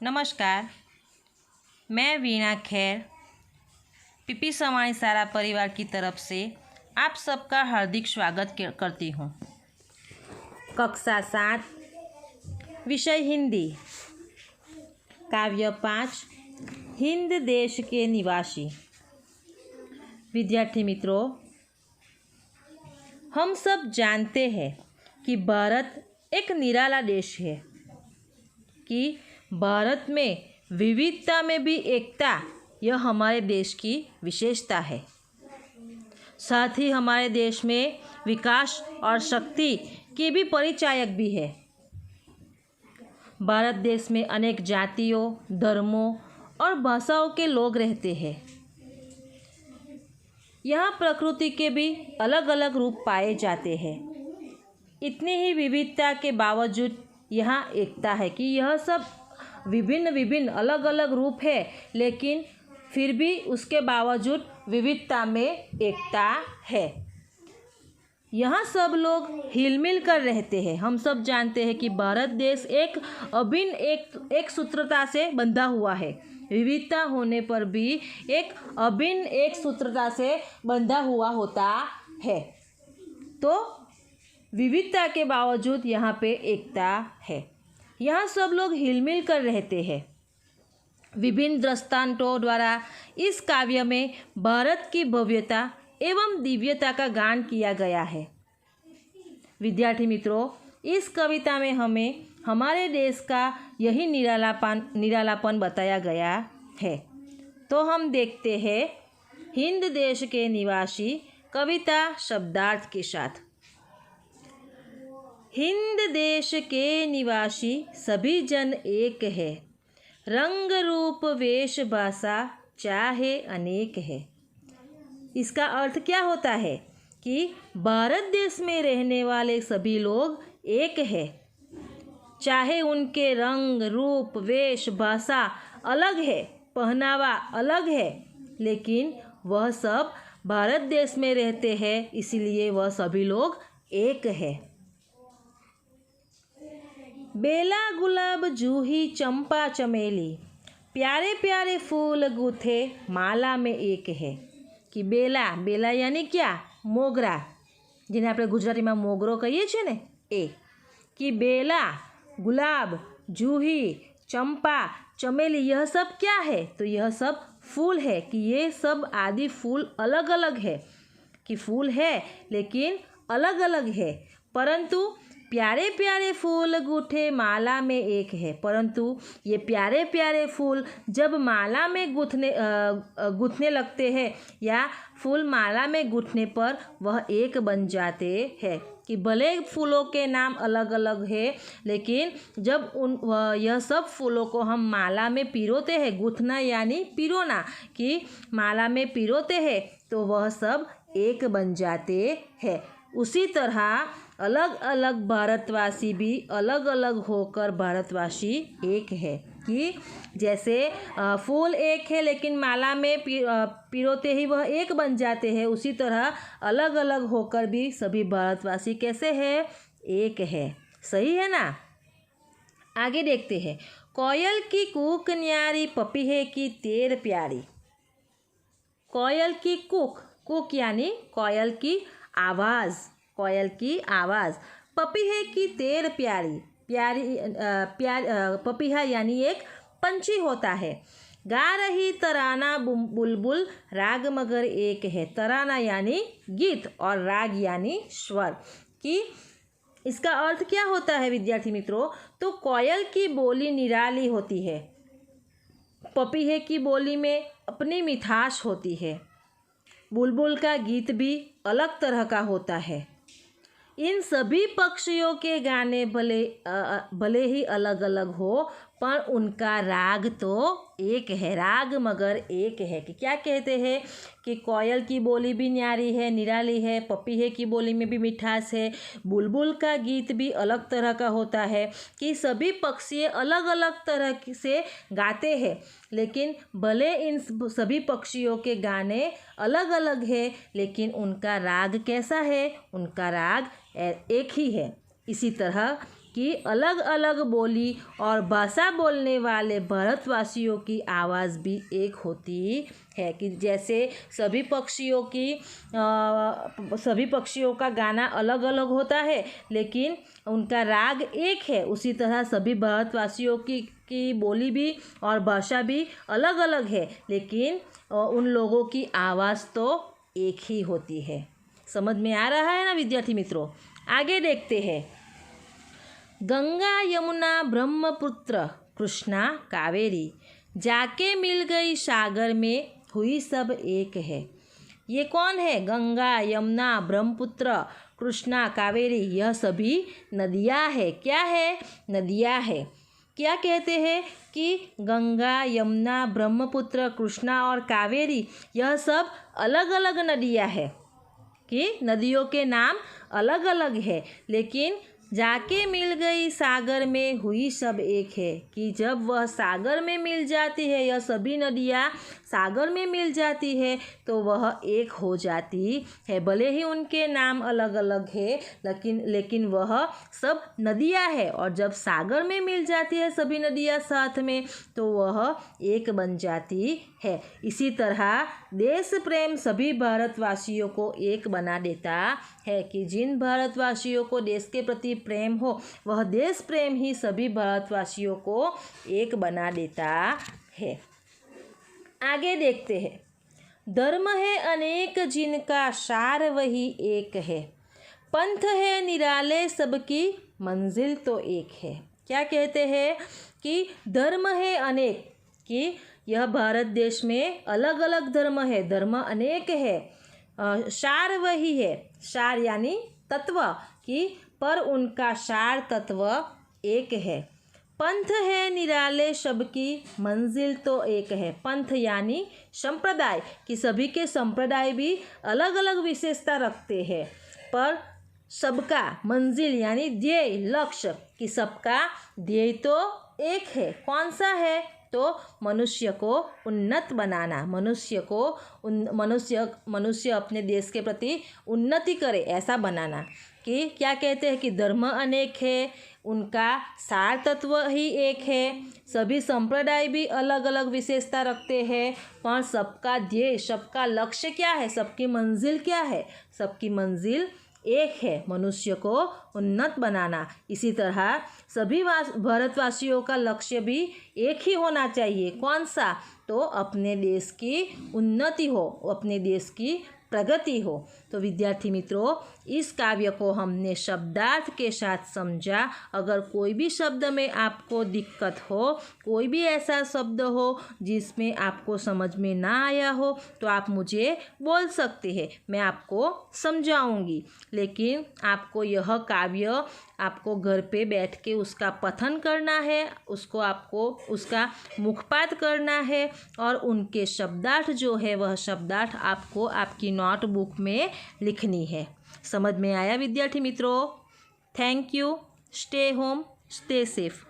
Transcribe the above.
नमस्कार, मैं वीणा खैर पीपी समानी सारा परिवार की तरफ से आप सबका हार्दिक स्वागत करती हूँ। कक्षा 7 विषय हिंदी, काव्य 5 हिंद देश के निवासी। विद्यार्थी मित्रों, हम सब जानते हैं कि भारत एक निराला देश है, कि भारत में विविधता में भी एकता यह हमारे देश की विशेषता है। साथ ही हमारे देश में विकास और शक्ति की भी परिचायक भी है। भारत देश में अनेक जातियों, धर्मों और भाषाओं के लोग रहते हैं। यहाँ प्रकृति के भी अलग अलग रूप पाए जाते हैं। इतनी ही विविधता के बावजूद यहाँ एकता है कि यह सब विभिन्न अलग अलग रूप है, लेकिन फिर भी उसके बावजूद विविधता में एकता है। यहाँ सब लोग हिलमिल कर रहते हैं। हम सब जानते हैं कि भारत देश एक अभिन्न एक सूत्रता से बंधा हुआ है। विविधता होने पर भी एक अभिन्न एक सूत्रता से बंधा हुआ होता है। तो विविधता के बावजूद यहाँ पे एकता है। यहाँ सब लोग हिलमिल कर रहते हैं। विभिन्न दृष्टांतों द्वारा इस काव्य में भारत की भव्यता एवं दिव्यता का गान किया गया है। विद्यार्थी मित्रों, इस कविता में हमें हमारे देश का यही निरालापन बताया गया है। तो हम देखते हैं हिंद देश के निवासी कविता शब्दार्थ के साथ। हिंद देश के निवासी सभी जन एक है, रंग रूप वेश भाषा चाहे अनेक है। इसका अर्थ क्या होता है कि भारत देश में रहने वाले सभी लोग एक है। चाहे उनके रंग रूप वेश भाषा अलग है, पहनावा अलग है, लेकिन वह सब भारत देश में रहते हैं, इसीलिए वह सभी लोग एक है। बेला गुलाब जूही चंपा चमेली प्यारे प्यारे फूल गूथे माला में एक है। कि बेला यानी क्या? मोगरा, જેને આપણે ગુજરાતીમાં મોગરો કહીએ છીએ ને એ। कि बेला, गुलाब, जूही, चंपा, चमेली यह सब क्या है? तो यह सब फूल है। कि ये सब आदि फूल अलग अलग है, कि फूल है लेकिन अलग अलग है, परंतु प्यारे प्यारे फूल गूथे माला में एक है। परंतु ये प्यारे प्यारे फूल जब माला में गूंथने लगते हैं या फूल माला में गूंथने पर वह एक बन जाते हैं। कि भले फूलों के नाम अलग अलग है, लेकिन जब यह सब फूलों को हम माला में पिरोते हैं, गूंथना यानी पिरोना, कि माला में पिरोते हैं तो वह सब एक बन जाते हैं। उसी तरह अलग अलग भारतवासी भी अलग अलग होकर भारतवासी एक है। कि जैसे फूल एक है लेकिन माला में पिरोते ही वह एक बन जाते हैं, उसी तरह अलग अलग होकर भी सभी भारतवासी कैसे हैं? एक है। सही है ना? आगे देखते हैं। कोयल की कूक न्यारी पपीहे की तेर प्यारी। कोयल की कूक यानी कोयल की आवाज़, कोयल की आवाज़। पपीहे की तेर प्यारी, पपीहा यानी एक पंछी होता है। गा रही तराना बुलबुल राग मगर एक है। तराना यानी गीत और राग यानी स्वर। कि इसका अर्थ क्या होता है विद्यार्थी मित्रों? तो कोयल की बोली निराली होती है, पपीहे की बोली में अपनी मिठास होती है, बुलबुल का गीत भी अलग तरह का होता है। इन सभी पक्षियों के गाने भले ही अलग अलग हो, पर उनका राग तो एक है, राग मगर एक है। कि क्या कहते हैं कि कोयल की बोली भी न्यारी है, निराली है, पपीहे की बोली में भी मिठास है, बुलबुल का गीत भी अलग तरह का होता है। कि सभी पक्षी अलग अलग तरह से गाते हैं, लेकिन भले इन सभी पक्षियों के गाने अलग अलग है, लेकिन उनका राग कैसा है? उनका राग एक ही है। इसी तरह कि अलग अलग बोली और भाषा बोलने वाले भारतवासियों की आवाज़ भी एक होती है। कि जैसे सभी पक्षियों का गाना अलग अलग होता है लेकिन उनका राग एक है, उसी तरह सभी भारतवासियों की बोली भी और भाषा भी अलग अलग है लेकिन उन लोगों की आवाज़ तो एक ही होती है। समझ में आ रहा है ना विद्यार्थी मित्रों? आगे देखते हैं। गंगा यमुना ब्रह्मपुत्र कृष्णा कावेरी, जाके मिल गई सागर में हुई सब एक है। ये कौन है? गंगा यमुना ब्रह्मपुत्र कृष्णा कावेरी, यह सभी नदियाँ है। क्या है? नदियाँ है। क्या कहते हैं कि गंगा यमुना ब्रह्मपुत्र कृष्णा और कावेरी यह सब अलग अलग नदियाँ है, कि नदियों के नाम अलग अलग है लेकिन जाके मिल गई सागर में हुई सब एक है। कि जब वह सागर में मिल जाती है, यह सभी नदियाँ सागर में मिल जाती है तो वह एक हो जाती है। भले ही उनके नाम अलग अलग है लेकिन वह सब नदियाँ है, और जब सागर में मिल जाती है सभी नदियाँ साथ में तो वह एक बन जाती है। इसी तरह देश प्रेम सभी भारतवासियों को एक बना देता है। कि जिन भारतवासियों को देश के प्रति प्रेम हो, वह देश प्रेम ही सभी भारतवासियों को एक बना देता है। आगे देखते हैं। धर्म है अनेक जिनका सार वही एक है, पंथ है निराले सबकी मंजिल तो एक है। क्या कहते हैं? कि धर्म है अनेक, कि यह भारत देश में अलग अलग धर्म है, धर्म अनेक है। सार वही है, सार यानी तत्व, कि पर उनका सार तत्व एक है। पंथ है निराले सबकी मंजिल तो एक है। पंथ यानी संप्रदाय, कि सभी के संप्रदाय भी अलग अलग विशेषता रखते हैं, पर सबका मंजिल यानी ध्येय लक्ष्य, कि सबका ध्येय तो एक है। कौन सा है? तो मनुष्य को उन्नत बनाना, मनुष्य अपने देश के प्रति उन्नति करे ऐसा बनाना। कि क्या कहते हैं? कि धर्म अनेक है, उनका सार तत्व ही एक है, सभी संप्रदाय भी अलग अलग विशेषता रखते हैं, पर सबका ध्येय सबका लक्ष्य क्या है? सबकी मंजिल क्या है? सबकी मंजिल एक है, मनुष्य को उन्नत बनाना। इसी तरह सभी भारतवासियों का लक्ष्य भी एक ही होना चाहिए। कौन सा? तो अपने देश की उन्नति हो, अपने देश की प्रगति हो। तो विद्यार्थी मित्रों, इस काव्य को हमने शब्दार्थ के साथ समझा। अगर कोई भी शब्द में आपको दिक्कत हो, कोई भी ऐसा शब्द हो जिसमें आपको समझ में ना आया हो, तो आप मुझे बोल सकते हैं, मैं आपको समझाऊंगी। लेकिन आपको यह काव्य आपको घर पे बैठ के उसका पठन करना है, आपको उसका मुखपाठ करना है, और उनके शब्दार्थ जो है वह शब्दार्थ आपको आपकी नोटबुक में लिखनी है। समझ में आया विद्यार्थी मित्रों? Thank you. Stay home, stay safe.